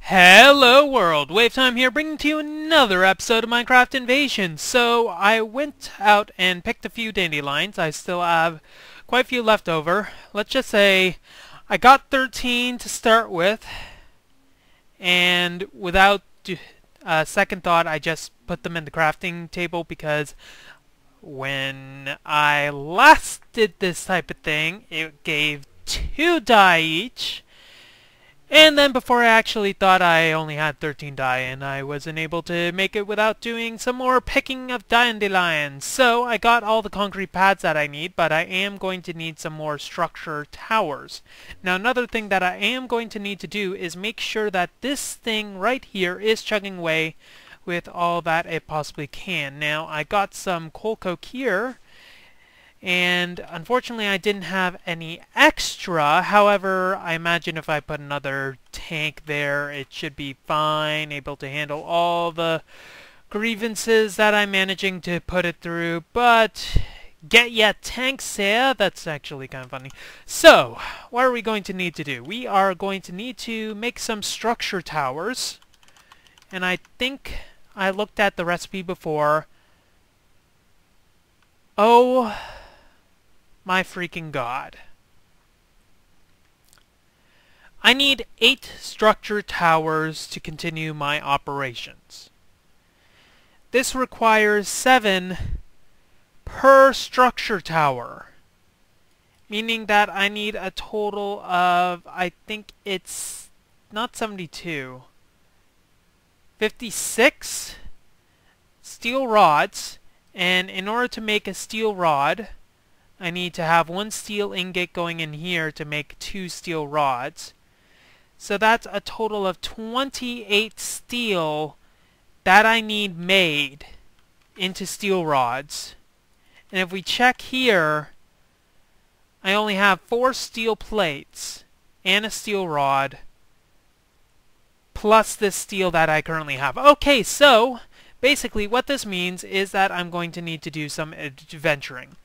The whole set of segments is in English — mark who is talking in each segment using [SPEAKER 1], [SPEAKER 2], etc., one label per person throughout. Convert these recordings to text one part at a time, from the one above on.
[SPEAKER 1] Hello world, WayofTime here, bringing to you another episode of Minecraft Invasion. So I went out and picked a few dandelions. I still have quite a few left over. Let's just say I got 13 to start with, and without second thought I just put them in the crafting table because when I last did this type of thing it gave 2 dye each. And then before I actually thought I only had 13 dye, and I wasn't able to make it without doing some more picking of dandelions. So I got all the concrete pads that I need, but I am going to need some more structure towers. Now another thing that I am going to need to do is make sure that this thing right here is chugging away with all that it possibly can. Now I got some coal coke here, and unfortunately I didn't have any extra. However, I imagine if I put another tank there it should be fine, able to handle all the grievances that I'm managing to put it through. But get ya tanks here? That's actually kind of funny. So, what are we going to need to do? We are going to need to make some structure towers, and I think I looked at the recipe before. Oh my freaking god. I need 8 structure towers to continue my operations. This requires 7 per structure tower, meaning that I need a total of, I think it's not 72, 56 steel rods. And in order to make a steel rod, I need to have 1 steel ingot going in here to make 2 steel rods. So that's a total of 28 steel that I need made into steel rods. And if we check here, I only have 4 steel plates and a steel rod, plus this steel that I currently have. Okay, so basically what this means is that I'm going to need to do some adventuring.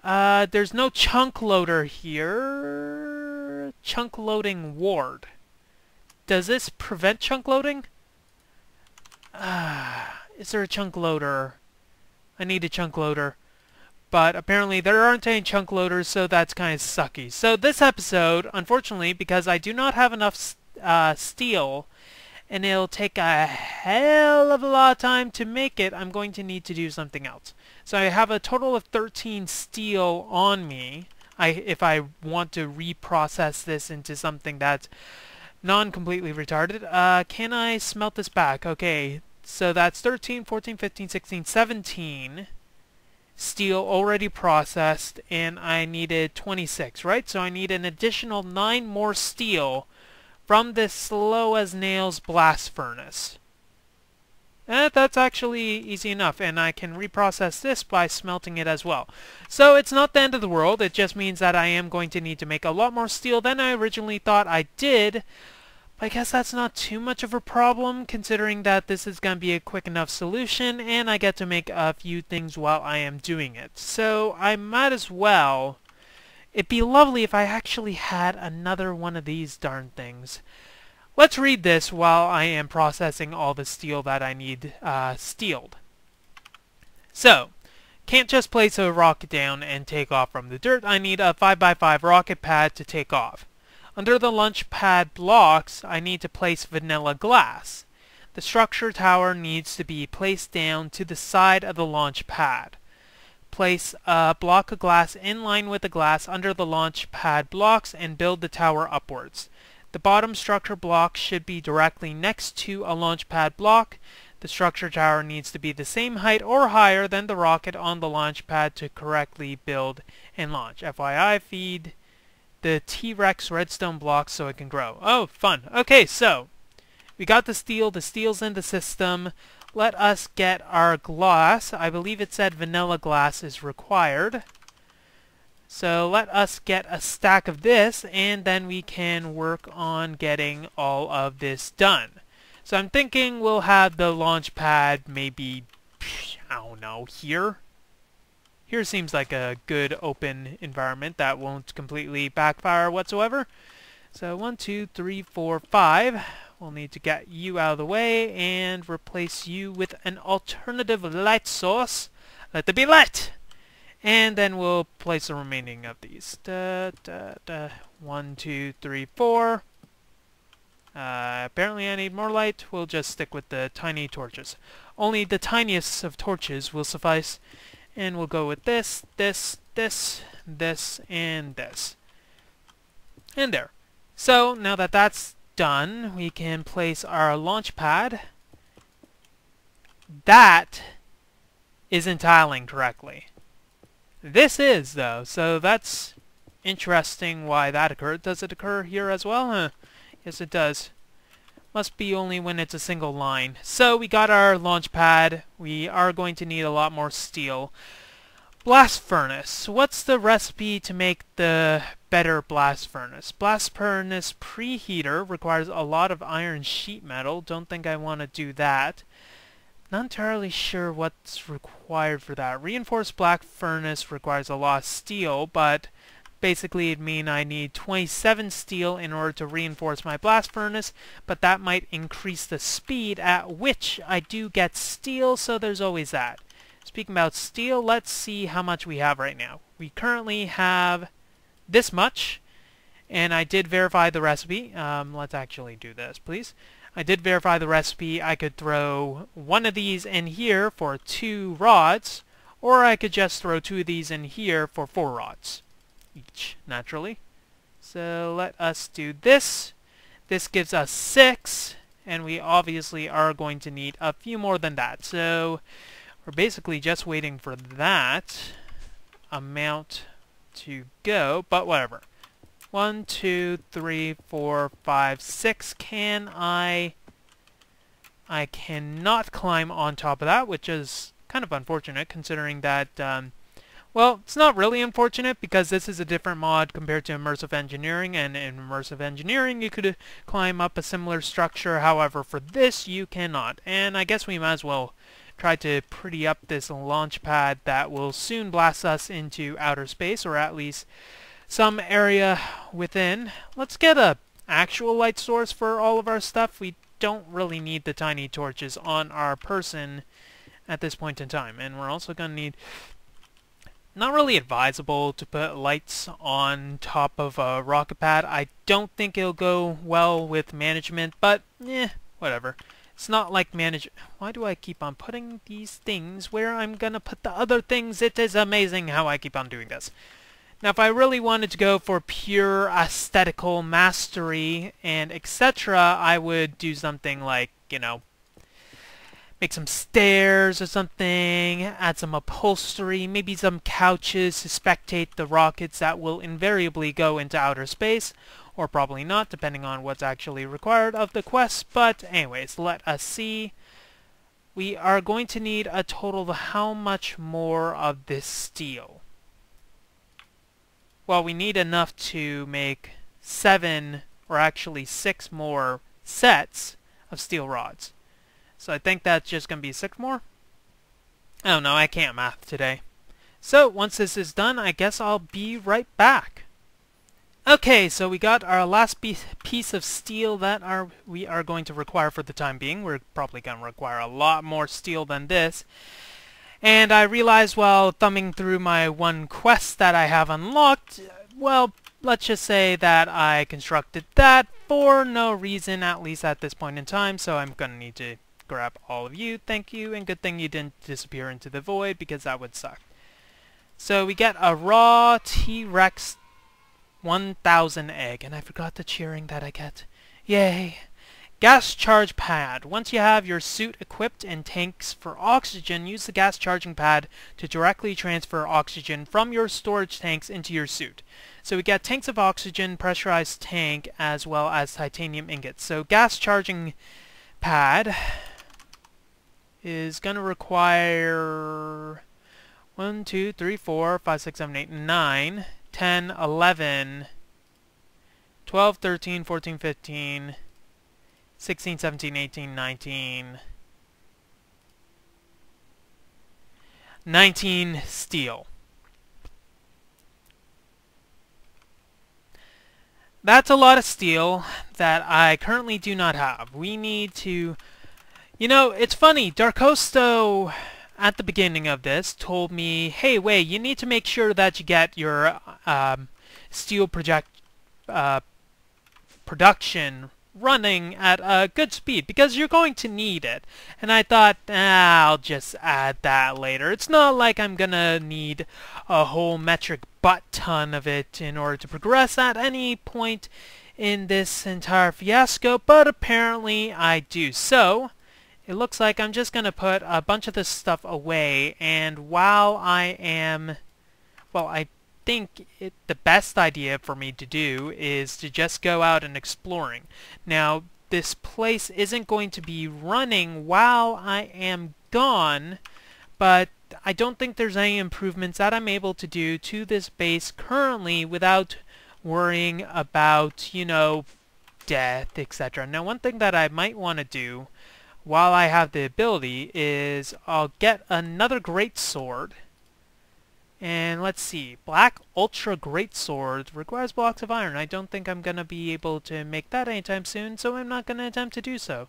[SPEAKER 1] There's no chunk loader here. Chunk loading ward. Does this prevent chunk loading? Is there a chunk loader? I need a chunk loader. But apparently there aren't any chunk loaders, so that's kind of sucky. So this episode, unfortunately, because I do not have enough steel, and it'll take a hell of a lot of time to make it, I'm going to need to do something else. So I have a total of 13 steel on me. If I want to reprocess this into something that's non-completely retarded. Can I smelt this back? Okay, so that's 13, 14, 15, 16, 17 steel already processed, and I needed 26, right? So I need an additional 9 more steel from this slow-as-nails blast furnace. That's actually easy enough, and I can reprocess this by smelting it as well. So it's not the end of the world, it just means that I am going to need to make a lot more steel than I originally thought I did. But I guess that's not too much of a problem, considering that this is going to be a quick enough solution, and I get to make a few things while I am doing it. So I might as well. It'd be lovely if I actually had another one of these darn things. Let's read this while I am processing all the steel that I need steeled. So, can't just place a rocket down and take off from the dirt. I need a 5x5 rocket pad to take off. Under the launch pad blocks, I need to place vanilla glass. The structure tower needs to be placed down to the side of the launch pad. Place a block of glass in line with the glass under the launch pad blocks and build the tower upwards. The bottom structure block should be directly next to a launch pad block. The structure tower needs to be the same height or higher than the rocket on the launch pad to correctly build and launch. FYI, feed the T-Rex redstone blocks so it can grow. Oh, fun. Okay, so we got the steel. The steel's in the system. Let us get our glass. I believe it said vanilla glass is required. So let us get a stack of this, and then we can work on getting all of this done. So I'm thinking we'll have the launch pad maybe, I don't know, here. Here seems like a good open environment that won't completely backfire whatsoever. So 1, 2, 3, 4, 5. we'll need to get you out of the way and replace you with an alternative light source. Let there be light! And then we'll place the remaining of these. 1, 2, 3, 4. Apparently I need more light. We'll just stick with the tiny torches. Only the tiniest of torches will suffice. And we'll go with this, this, this, this, and this. And there. So, now that that's done, we can place our launch pad. That isn't tiling correctly. This is, though, so that's interesting why that occurred. Does it occur here as well? Huh. Yes, it does. Must be only when it's a single line. So we got our launch pad. We are going to need a lot more steel. Blast furnace. What's the recipe to make the better blast furnace? Blast furnace preheater requires a lot of iron sheet metal. Don't think I want to do that. Not entirely sure what's required for that. Reinforced blast furnace requires a lot of steel, but basically it'd mean I need 27 steel in order to reinforce my blast furnace, but that might increase the speed at which I do get steel, so there's always that. Speaking about steel, let's see how much we have right now. We currently have this much, and I did verify the recipe. Let's actually do this, please. I did verify the recipe. I could throw one of these in here for 2 rods, or I could just throw 2 of these in here for 4 rods each, naturally. So let us do this. This gives us 6, and we obviously are going to need a few more than that. So we're basically just waiting for that amount to go, but whatever. 1, 2, 3, 4, 5, 6. I cannot climb on top of that, which is kind of unfortunate considering that, well, it's not really unfortunate because this is a different mod compared to immersive engineering, and in immersive engineering you could climb up a similar structure. However, for this you cannot, and I guess we might as well try to pretty up this launch pad that will soon blast us into outer space, or at least some area within. Let's get a actual light source for all of our stuff. We don't really need the tiny torches on our person at this point in time, and we're also going to need, not really advisable to put lights on top of a rocket pad. I don't think it'll go well with management, but whatever. It's not like why do I keep on putting these things where I'm gonna put the other things? It is amazing how I keep on doing this. Now, if I really wanted to go for pure aesthetical mastery and etc., I would do something like, you know, make some stairs or something, add some upholstery, maybe some couches to spectate the rockets that will invariably go into outer space, or probably not, depending on what's actually required of the quest. But anyways, let us see. We are going to need a total of how much more of this steel? Well, we need enough to make 7, or actually 6 more sets of steel rods. So I think that's just going to be 6 more. I don't know, I can't math today. So once this is done, I guess I'll be right back. Okay, so we got our last piece of steel that we are going to require for the time being. We're probably going to require a lot more steel than this. And I realized while thumbing through my one quest that I have unlocked, well, let's just say that I constructed that for no reason, at least at this point in time, so I'm going to need to grab all of you. Thank you, and good thing you didn't disappear into the void, because that would suck. So we get a raw T-Rex 1000 egg, and I forgot the cheering that I get. Yay! Gas charge pad. Once you have your suit equipped and tanks for oxygen, use the gas charging pad to directly transfer oxygen from your storage tanks into your suit. So we get tanks of oxygen, pressurized tank, as well as titanium ingots. So gas charging pad is going to require 1, 2, 3, 4, 5, 6, 7, 8, 9, 10, 11, 12, 13, 14, 15, 16, 17, 18, 19, 19 steel. That's a lot of steel that I currently do not have. We need to... You know, it's funny, Darkosto at the beginning of this told me, hey, Way, you need to make sure that you get your steel production running at a good speed, because you're going to need it. And I thought, I'll just add that later. It's not like I'm gonna need a whole metric butt ton of it in order to progress at any point in this entire fiasco, but apparently I do. So it looks like I'm just gonna put a bunch of this stuff away, and while I am... well, I think the best idea for me to do is to just go out and exploring. Now, this place isn't going to be running while I am gone, but I don't think there's any improvements that I'm able to do to this base currently without worrying about, you know, death, etc. Now, one thing that I might want to do while I have the ability is I'll get another great sword. And let's see, Black Ultra Greatsword requires blocks of iron. I don't think I'm going to be able to make that anytime soon, so I'm not going to attempt to do so.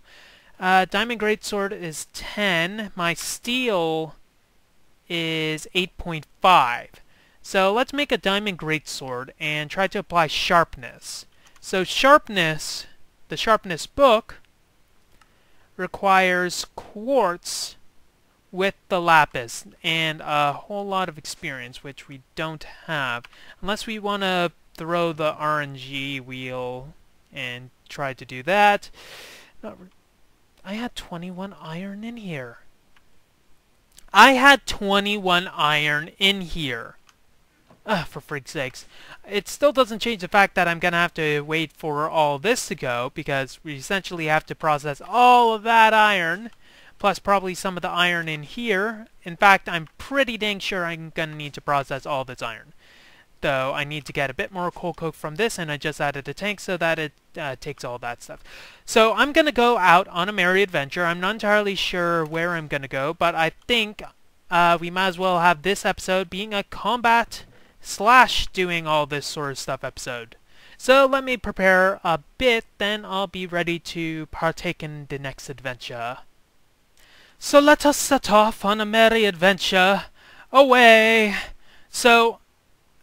[SPEAKER 1] Diamond Greatsword is 10. My Steel is 8.5. So let's make a Diamond Greatsword and try to apply Sharpness. So Sharpness, the Sharpness book, requires Quartz with the lapis and a whole lot of experience, which we don't have unless we want to throw the RNG wheel and try to do that. I had 21 iron in here. I had 21 iron in here. For freak's sakes. It still doesn't change the fact that I'm gonna have to wait for all this to go, because we essentially have to process all of that iron plus probably some of the iron in here. In fact, I'm pretty dang sure I'm going to need to process all this iron. Though I need to get a bit more coal coke from this, and I just added a tank so that it takes all that stuff. So I'm going to go out on a merry adventure. I'm not entirely sure where I'm going to go, but I think we might as well have this episode being a combat / doing all this sort of stuff episode. So let me prepare a bit, then I'll be ready to partake in the next adventure. So let us set off on a merry adventure. Away! So,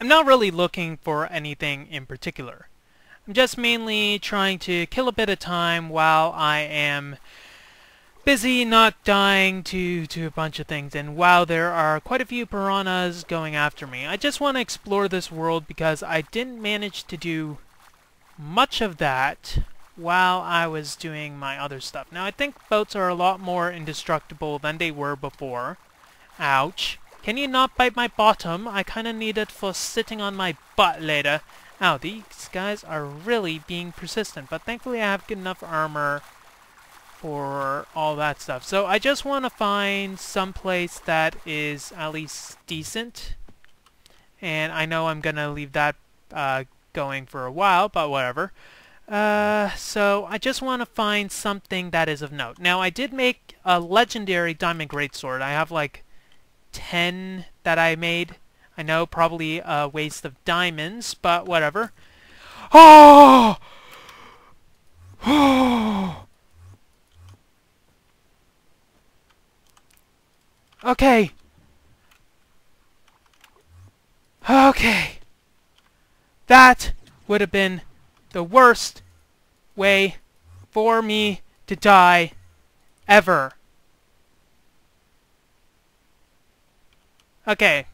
[SPEAKER 1] I'm not really looking for anything in particular. I'm just mainly trying to kill a bit of time while I am busy not dying to a bunch of things, and while there are quite a few piranhas going after me. I just want to explore this world because I didn't manage to do much of that while I was doing my other stuff. Now, I think boats are a lot more indestructible than they were before. Ouch. Can you not bite my bottom? I kinda need it for sitting on my butt later. Ow, these guys are really being persistent, but thankfully I have good enough armor for all that stuff. So I just want to find some place that is at least decent. And I know I'm gonna leave that going for a while, but whatever. So I just want to find something that is of note. Now, I did make a legendary Diamond Greatsword. I have like 10 that I made. I know, probably a waste of diamonds, but whatever. Oh! Oh! Okay. Okay. That would have been the worst way for me to die ever. Okay.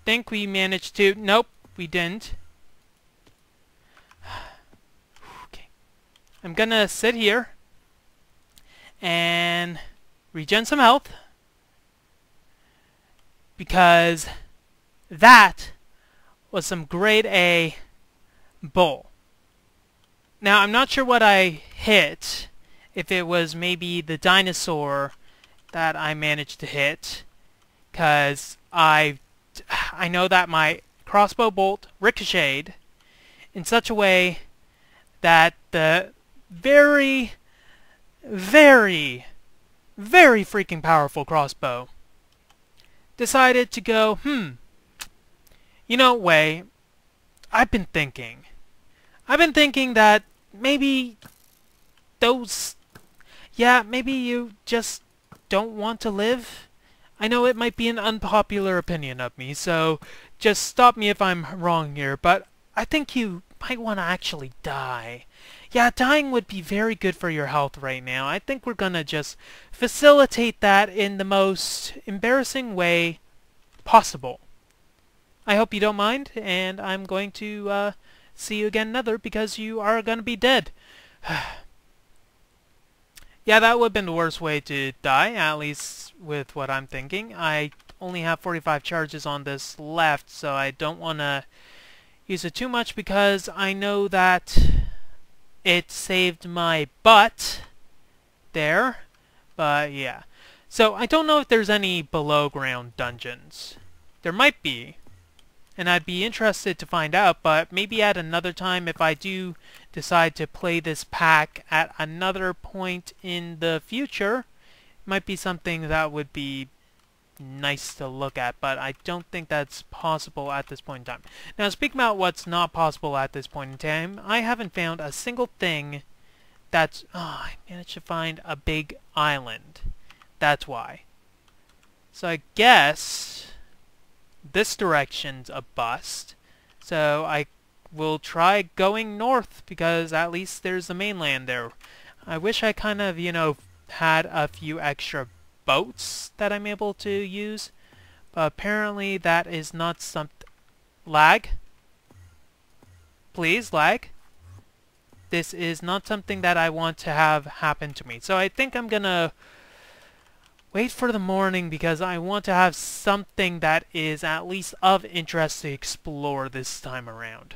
[SPEAKER 1] Think we managed to... Nope, we didn't. Okay. I'm gonna sit here and regen some health, because that was some grade A bull. Now, I'm not sure what I hit, if it was maybe the dinosaur that I managed to hit, because I know that my crossbow bolt ricocheted in such a way that the very, very, very freaking powerful crossbow decided to go, you know, Way, I've been thinking. I've been thinking that maybe those... Yeah, maybe you just don't want to live? I know it might be an unpopular opinion of me, so just stop me if I'm wrong here, but I think you might want to actually die. Yeah, dying would be very good for your health right now. I think we're gonna just facilitate that in the most embarrassing way possible. I hope you don't mind, and I'm going to see you again another because you are gonna be dead. Yeah, that would have been the worst way to die, at least with what I'm thinking. I only have 45 charges on this left, so I don't want to use it too much because I know that it saved my butt there. But yeah. So I don't know if there's any below ground dungeons. There might be, and I'd be interested to find out, but maybe at another time if I do decide to play this pack at another point in the future, it might be something that would be nice to look at, but I don't think that's possible at this point in time. Now, speaking about what's not possible at this point in time, I haven't found a single thing that's... Oh, I managed to find a big island. That's why. So I guess this direction's a bust. So I will try going north because at least there's the mainland there. I wish I kind of, you know, had a few extra boats that I'm able to use, but apparently that is not something... Lag? Please, lag? This is not something that I want to have happen to me. So I think I'm gonna wait for the morning because I want to have something that is at least of interest to explore this time around.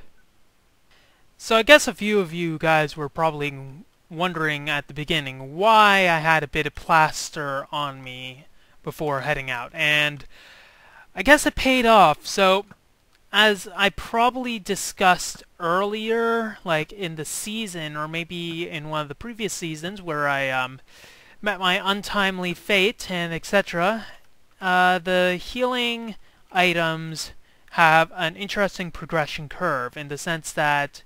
[SPEAKER 1] So I guess a few of you guys were probably wondering at the beginning why I had a bit of plaster on me before heading out, and I guess it paid off. So as I probably discussed earlier, like in the season or maybe in one of the previous seasons where I met my untimely fate and etc., the healing items have an interesting progression curve in the sense that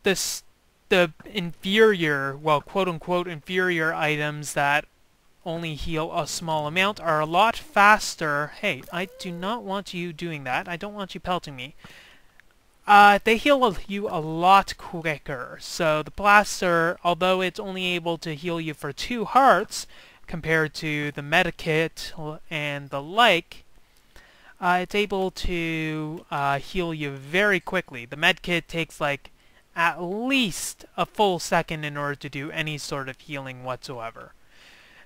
[SPEAKER 1] the inferior, well, quote-unquote inferior items that only heal a small amount are a lot faster. Hey, I do not want you doing that. I don't want you pelting me. They heal you a lot quicker. So the plaster, although it's only able to heal you for 2 hearts compared to the medikit and the like, it's able to heal you very quickly. The medkit takes like at least a full second in order to do any sort of healing whatsoever,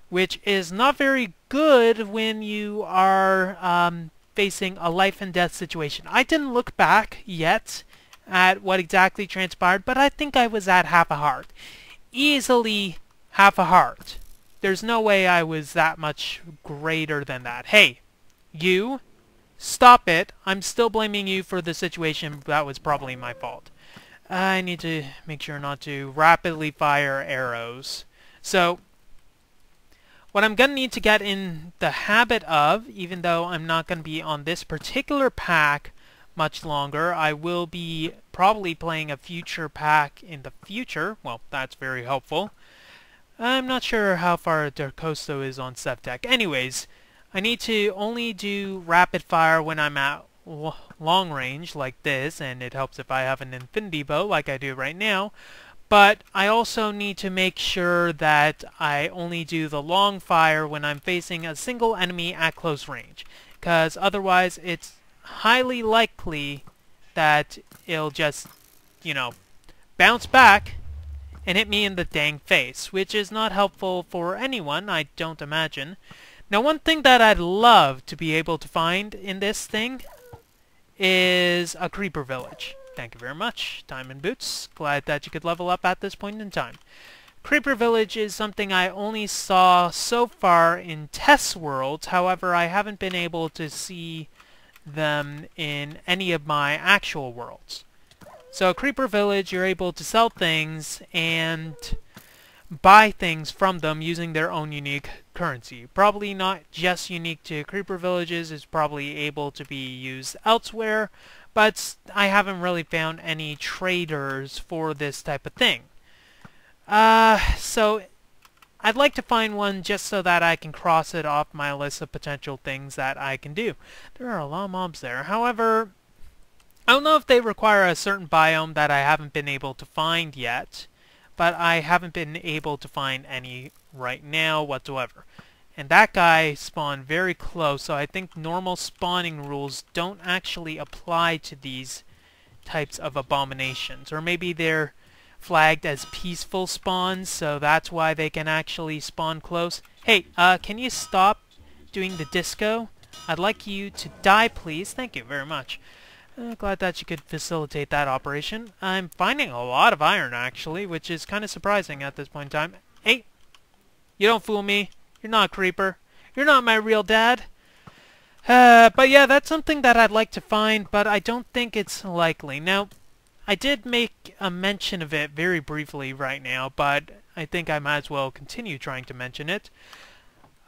[SPEAKER 1] which is not very good when you are facing a life and death situation. I didn't look back yet at what exactly transpired, but I think I was at half a heart. Easily half a heart. There's no way I was that much greater than that. Hey, you, stop it. I'm still blaming you for the situation. That was probably my fault. I need to make sure not to rapidly fire arrows. So what I'm going to need to get in the habit of, even though I'm not going to be on this particular pack much longer, I will be probably playing a future pack in the future. Well, that's very helpful. I'm not sure how far Darkosto is on Sevtech. Anyways, I need to only do rapid fire when I'm at long range like this, and it helps if I have an infinity bow like I do right now. But I also need to make sure that I only do the long fire when I'm facing a single enemy at close range, because otherwise it's highly likely that it'll just, you know, bounce back and hit me in the dang face, which is not helpful for anyone, I don't imagine. Now, one thing that I'd love to be able to find in this thing is a creeper village. Thank you very much, Diamond Boots. Glad that you could level up at this point in time. Creeper Village is something I only saw so far in test worlds. However, I haven't been able to see them in any of my actual worlds. So Creeper Village, you're able to sell things and buy things from them using their own unique currency. Probably not just unique to Creeper Villages, it's probably able to be used elsewhere, but I haven't really found any traders for this type of thing. So I'd like to find one just so that I can cross it off my list of potential things that I can do. There are a lot of mobs there. However, I don't know if they require a certain biome that I haven't been able to find yet, but I haven't been able to find any right now whatsoever. And that guy spawned very close, so I think normal spawning rules don't actually apply to these types of abominations. Or maybe they're flagged as peaceful spawns, so that's why they can actually spawn close. Hey, can you stop doing the disco? I'd like you to die, please. Thank you very much. Glad that you could facilitate that operation. I'm finding a lot of iron, actually, which is kind of surprising at this point in time. Hey, you don't fool me. You're not a creeper. You're not my real dad. But yeah, that's something that I'd like to find, but I don't think it's likely. Now, I did make a mention of it very briefly right now, but I think I might as well continue trying to mention it.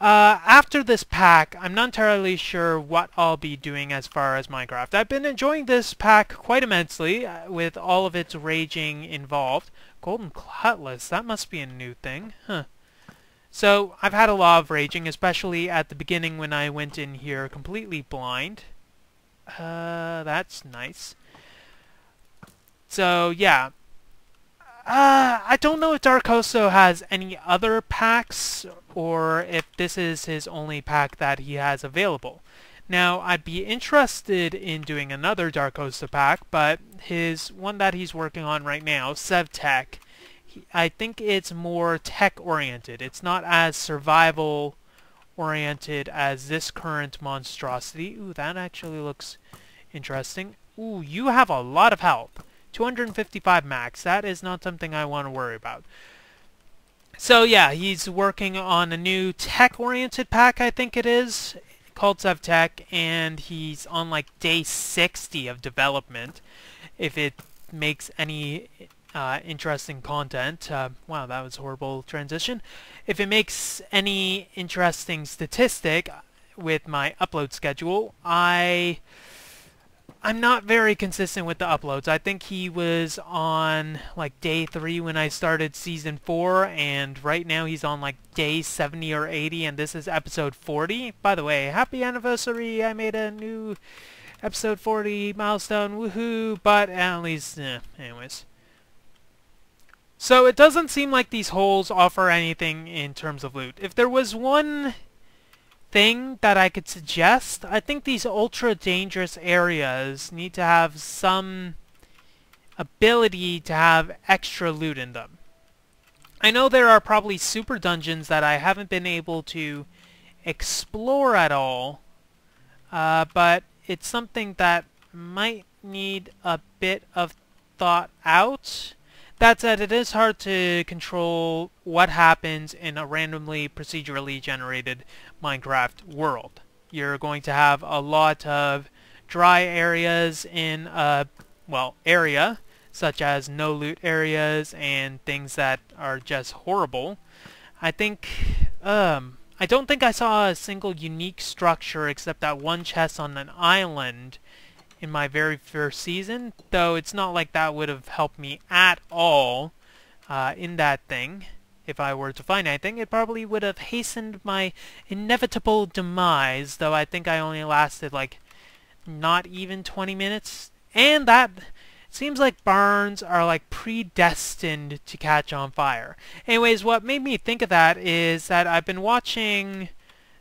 [SPEAKER 1] After this pack, I'm not entirely sure what I'll be doing as far as Minecraft. I've been enjoying this pack quite immensely, with all of its raging involved. Golden Cutlass, that must be a new thing. Huh. So, I've had a lot of raging, especially at the beginning when I went in here completely blind. That's nice. So, yeah. I don't know if Darkoso has any other packs, or if this is his only pack that he has available. Now, I'd be interested in doing another Darkoso pack, but his one that he's working on right now, SevTech, I think it's more tech-oriented. It's not as survival-oriented as this current monstrosity. Ooh, that actually looks interesting. Ooh, you have a lot of health. 255 max. That is not something I want to worry about. So yeah, he's working on a new tech-oriented pack, I think it is, called SevTech, and he's on like day 60 of development, if it makes any interesting content. Wow, that was a horrible transition. If it makes any interesting statistic with my upload schedule, I'm not very consistent with the uploads. I think he was on like day 3 when I started season 4, and right now he's on like day 70 or 80, and this is episode 40. By the way, happy anniversary! I made a new episode 40 milestone, woohoo! But at least, anyways. So it doesn't seem like these holes offer anything in terms of loot. If there was one thing that I could suggest, I think these ultra dangerous areas need to have some ability to have extra loot in them. I know there are probably super dungeons that I haven't been able to explore at all, but it's something that might need a bit of thought out. That said, it is hard to control what happens in a randomly procedurally generated Minecraft world. You're going to have a lot of dry areas in a, well, area, such as no loot areas and things that are just horrible. I think, I don't think I saw a single unique structure except that one chest on an island in my very first season, though it's not like that would have helped me at all in that thing. If I were to find anything, it probably would have hastened my inevitable demise, though I think I only lasted like not even 20 minutes. And that seems like barns are like predestined to catch on fire. Anyways, what made me think of that is that I've been watching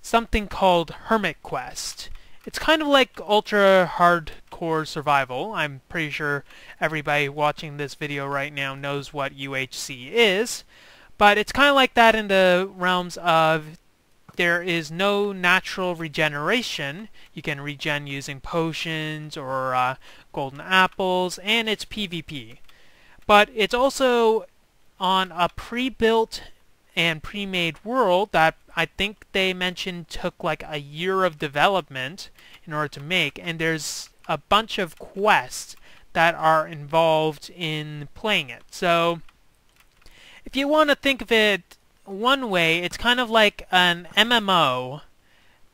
[SPEAKER 1] something called Hermit Quest. It's kind of like ultra hardcore survival. I'm pretty sure everybody watching this video right now knows what UHC is. But it's kind of like that in the realms of there is no natural regeneration. You can regen using potions or golden apples, and it's PvP. But it's also on a pre-built and pre-made world that I think they mentioned took like a year of development in order to make, and there's a bunch of quests that are involved in playing it. So if you want to think of it one way, it's kind of like an MMO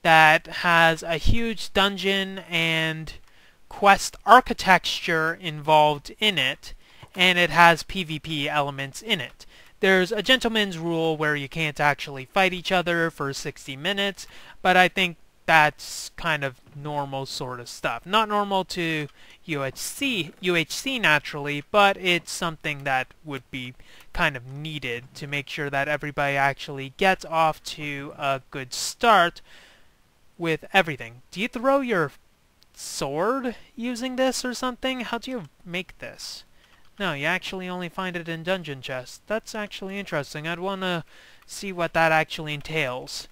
[SPEAKER 1] that has a huge dungeon and quest architecture involved in it, and it has PvP elements in it. There's a gentleman's rule where you can't actually fight each other for 60 minutes, but I think that's kind of normal sort of stuff. Not normal to UHC naturally, but it's something that would be kind of needed to make sure that everybody actually gets off to a good start with everything. Do you throw your sword using this or something? How do you make this? No, you actually only find it in dungeon chests. That's actually interesting. I'd want to see what that actually entails.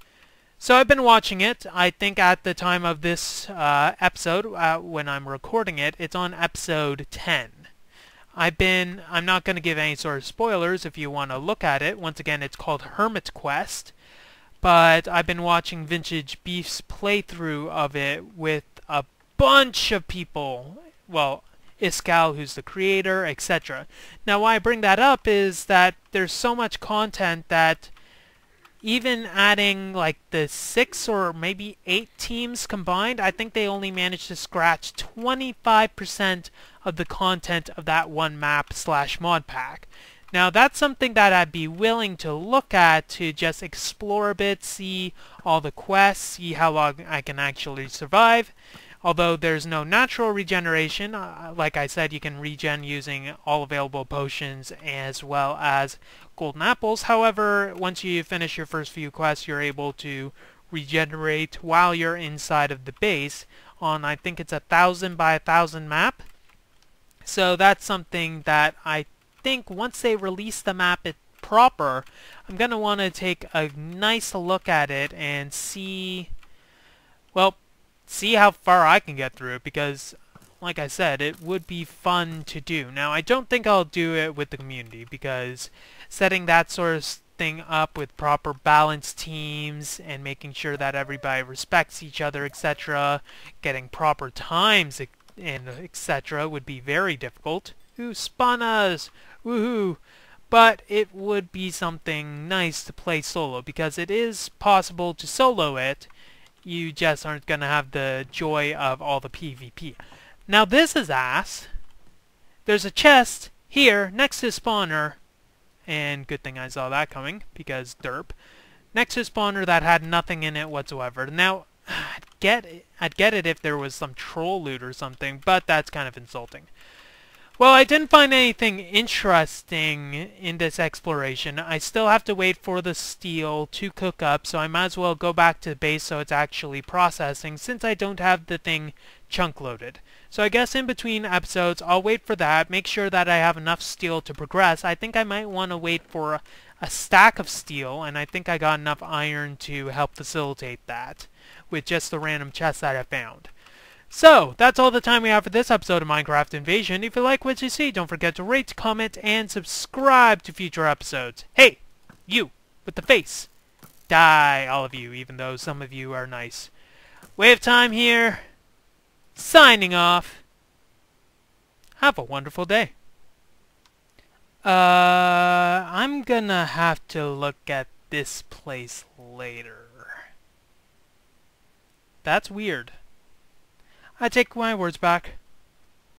[SPEAKER 1] So I've been watching it. I think at the time of this episode, when I'm recording it, it's on episode 10. I'm not going to give any sort of spoilers if you want to look at it. Once again, it's called Hermit Quest. But I've been watching Vintage Beef's playthrough of it with a bunch of people. Well, Iskal, who's the creator, etc. Now, why I bring that up is that there's so much content that even adding like the 6 or maybe 8 teams combined, I think they only managed to scratch 25% of the content of that one map / Modpack. Now, that's something that I'd be willing to look at to just explore a bit, see all the quests, see how long I can actually survive. Although there's no natural regeneration, like I said, you can regen using all available potions as well as golden apples. However, once you finish your first few quests, you're able to regenerate while you're inside of the base on, I think it's 1,000 by 1,000 map. So that's something that I think once they release the map proper, I'm going to want to take a nice look at it and see, well, see how far I can get through it, because like I said, it would be fun to do. Now, I don't think I'll do it with the community, because setting that sort of thing up with proper balanced teams and making sure that everybody respects each other, etc., getting proper times and etc. would be very difficult. Ooh, spawn us! Woohoo! But it would be something nice to play solo, because it is possible to solo it. You just aren't going to have the joy of all the PvP. Now this is ass. There's a chest here next to spawner. And good thing I saw that coming, because derp. Next to spawner that had nothing in it whatsoever. Now, I'd get it if there was some troll loot or something, but that's kind of insulting. Well, I didn't find anything interesting in this exploration. I still have to wait for the steel to cook up, so I might as well go back to the base so it's actually processing, since I don't have the thing chunk loaded. So I guess in between episodes, I'll wait for that, make sure that I have enough steel to progress. I think I might want to wait for a stack of steel, and I think I got enough iron to help facilitate that with just the random chests that I found. So, that's all the time we have for this episode of Minecraft Invasion. If you like what you see, don't forget to rate, comment, and subscribe to future episodes. Hey! You! With the face! Die, all of you, even though some of you are nice. WayofTime here. Signing off. Have a wonderful day. I'm gonna have to look at this place later. That's weird. I take my words back.